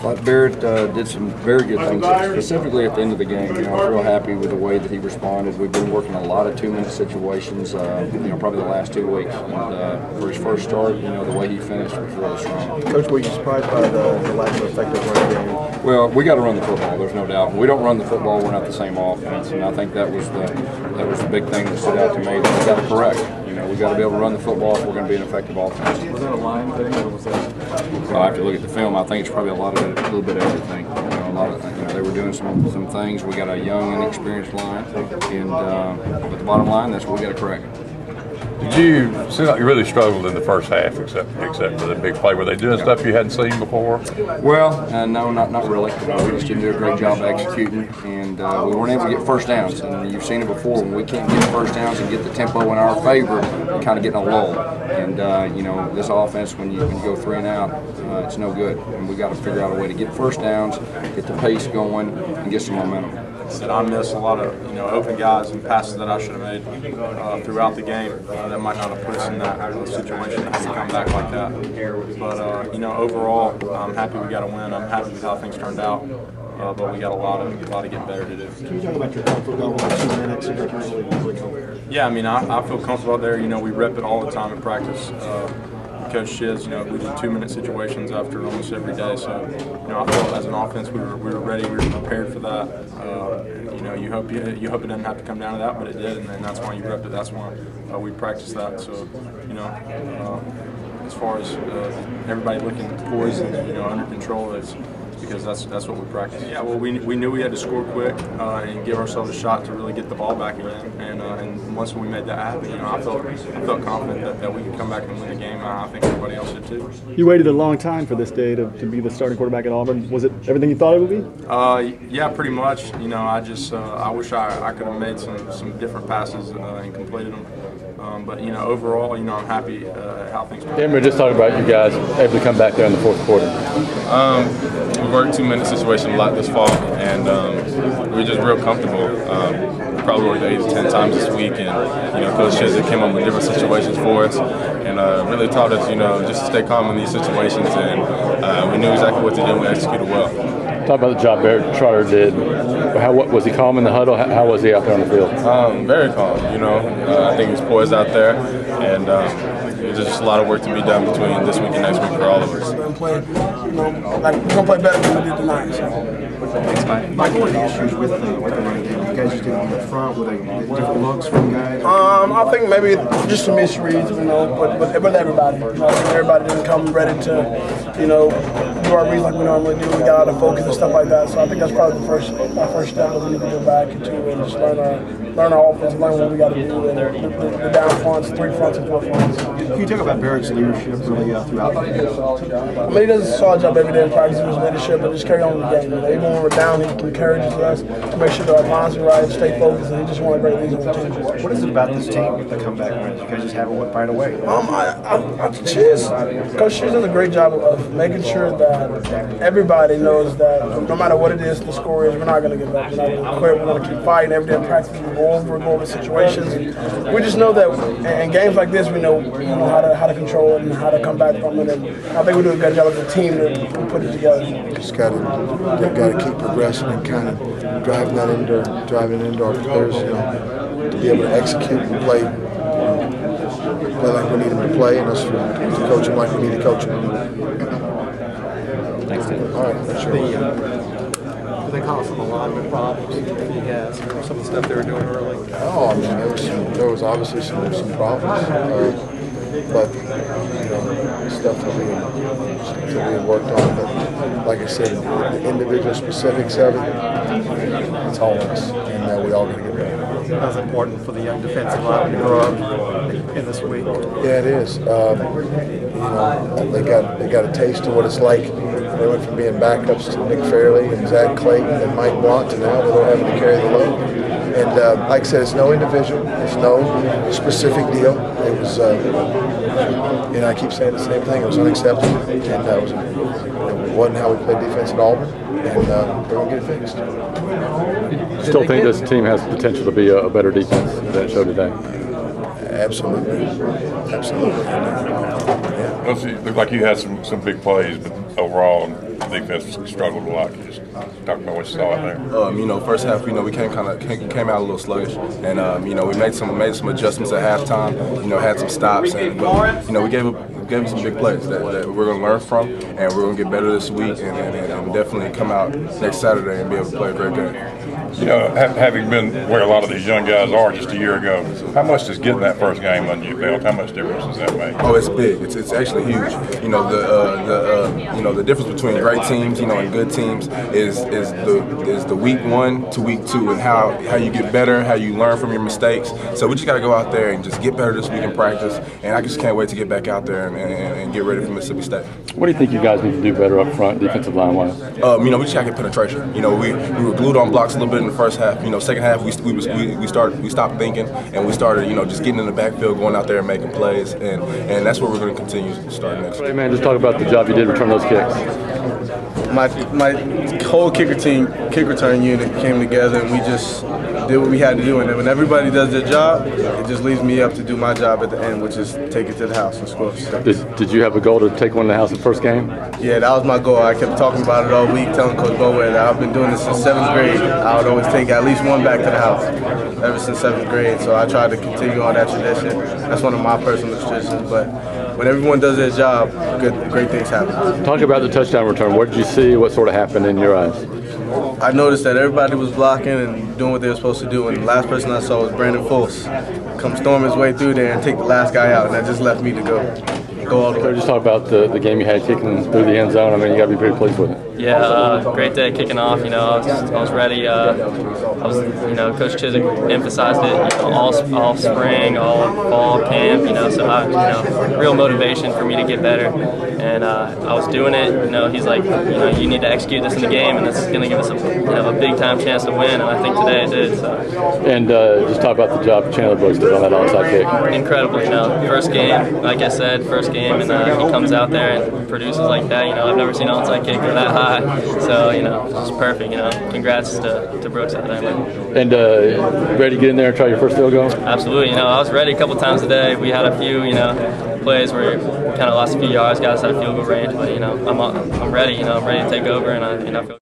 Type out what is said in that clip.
But Barrett did some very good things, specifically at the end of the game. I was real happy with the way that he responded. We've been working a lot of 2-minute situations, probably the last 2 weeks. And for his first start, the way he finished was really strong. Coach, were you surprised by the lack of effective running game? Well, we got to run the football. There's no doubt. When we don't run the football, we're not the same offense, and I think that was the big thing that stood out to me. That we got to correct. We got to be able to run the football if we're going to be an effective offense. Was that a line thing, or was that? I have to look at the film. I think it's probably a little bit of everything. A lot of things. They were doing some things. We got a young, inexperienced line, and but the bottom line, that's what we got to correct. Did you seem like you really struggled in the first half, except for the big play? Were they doing stuff you hadn't seen before? Well, no, not really. We just didn't do a great job executing, and we weren't able to get first downs. And you've seen it before. When we can't get first downs and get the tempo in our favor, we kind of get in a lull. And this offense, when you go 3 and out, it's no good. And we got to figure out a way to get first downs, get the pace going, and get some momentum. Said I missed a lot of open guys and passes that I should have made throughout the game that might not have put us in that situation to come back like that. But overall, I'm happy we got a win. I'm happy with how things turned out. But we got a lot of getting better to do. Can you talk about your comfort level in 2 minutes? Yeah, I feel comfortable out there. We rep it all the time in practice. Coach Shiz, we did 2-minute situations after almost every day. So, I felt as an offense we were ready, we were prepared for that. You hope it didn't have to come down to that, but it did, and that's why you repped it. That's why we practiced that. So, as far as everybody looking poised and under control, it's because that's what we practice. Yeah, well, we knew we had to score quick and give ourselves a shot to really get the ball back again. And once we made that happen, I felt confident that we could come back and win the game. I think everybody else did too. You waited a long time for this day to be the starting quarterback at Auburn. Was it everything you thought it would be? Yeah, pretty much. I wish I could have made some different passes and completed them. But overall, I'm happy how things went. Emory, just talking about you guys able to come back there in the fourth quarter. We worked 2-minute situation a lot this fall, and we're just real comfortable. Probably worked 8 to 10 times this week, and Coach Shiz came up with different situations for us, and really taught us, just to stay calm in these situations, and we knew exactly what to do, and we executed well. Talk about the job Barrett Trotter did. What was he calm in the huddle? How was he out there on the field? Very calm. I think he was poised out there, and there's just a lot of work to be done between this week and next week for all of us. We're gonna play better than we did tonight. Thanks, Mike. Mike, what are the issues with the running game? You guys just didn't get in front. Were they different looks from guys? I think maybe just some misreads, but everybody. I think everybody didn't come ready to, do our reads like we normally do. We got out of focus and stuff like that. So I think that's probably our first step that we need to go back into and just learn our offense, learn what we got to do. And the down fronts, 3 fronts and 4 fronts. Can you talk about Barrett's leadership really throughout the game? He does a solid job every day in practice with his leadership, but just carry on with the game. Even when we're down, he encourages us to make sure that our lines are right, stay focused, and he just won a great lead on the team. What is it about this team with the comeback wins? You guys just have it right away. Coach Shiz does a great job of making sure that everybody knows that no matter what it is, the score is, we're not going to give up. We're not going to quit. We're going to keep fighting every day in practice. We go over situations. We just know that in games like this, we know how to control it and how to come back from it. And I think we do a good job as a team to put it together. Just got to keep progressing and kind of driving into our players, to be able to execute and play like we need them to play, and us to coach them like we need to coach them. Thanks, Tim. All right, sure. Do they call some alignment problems that he has? Some of the stuff they were doing early? Oh, I mean, there was obviously some problems, but stuff that we had worked on. But like I said, the individual specifics of it, it's all of us, and we all got to get better. That's important for the young defensive line to grow up in this week. Yeah, it is. They got a taste of what it's like. They went from being backups to Nick Fairley and Zach Clayton and Mike Blunt to now they're having to carry the load. And like I said, it's no individual. It's no specific deal. It was, I keep saying the same thing. It was unacceptable, and it wasn't how we played defense at Auburn. And we're going to get it fixed. Still think this team has potential to be a better defense than it showed today? Absolutely. Absolutely. It looked like you had some big plays, but overall defense struggled a lot. Can you just talk about what you saw out there? You know, first half, you know, we came out a little sluggish, and you know, we made some adjustments at halftime. You know, had some stops, and you know, we gave them some big plays that we're going to learn from, and we're going to get better this week, and definitely come out next Saturday and be able to play a great game. You know, having been where a lot of these young guys are just a year ago, how much does getting that first game under your belt, how much difference does that make? Oh, it's big. It's actually huge. You know, the difference between great teams, you know, and good teams is the week 1 to week 2, and how you get better, how you learn from your mistakes. So we just got to go out there and just get better this week in practice, and I just can't wait to get back out there and get ready for Mississippi State. What do you think you guys need to do better up front, defensive line-wise? You know, we just got to get penetration. You know, we were glued on blocks a little bit in the first half. You know, second half we stopped thinking, and we started, you know, just getting in the backfield, going out there and making plays, and that's what we're going to continue starting next week. Hey man, just talk about the job you did returning those kicks. My whole kick return unit came together, and we just did what we had to do. And when everybody does their job, it just leaves me up to do my job at the end, which is take it to the house and score. Did you have a goal to take one to the house in the first game? Yeah, that was my goal. I kept talking about it all week, telling Coach Bowe that I've been doing this since 7th grade. I would always take at least one back to the house, ever since 7th grade. So I tried to continue on that tradition. That's one of my personal traditions. But when everyone does their job, great things happen. Talk about the touchdown return. What did you see? What sort of happened in your eyes? I noticed that everybody was blocking and doing what they were supposed to do, and the last person I saw was Brandon Fultz come storm his way through there and take the last guy out, and that just left me to go all the way. Just talk about the game you had kicking through the end zone. I mean, you got to be pretty pleased with it. Yeah, great day kicking off. You know, I was ready. You know, Coach Chiswick emphasized it, you know, all spring, all fall camp. You know, so you know, real motivation for me to get better. And I was doing it. You know, he's like, you know, you need to execute this in the game, and this is going to give us a big time chance to win. And I think today it did. So. And just talk about the job Chandler Brooks did on that onside kick. Incredible. You know, first game, like I said, first game, and he comes out there and produces like that. You know, I've never seen an onside kick go that high. So, you know, it's perfect. You know, congrats to Brooks out there, man. And ready to get in there and try your first field goal? Absolutely. You know, I was ready a couple times today. We had a few, you know, plays where we kind of lost a few yards, got us out of field goal range. But, you know, I'm ready. You know, I'm ready to take over, and I feel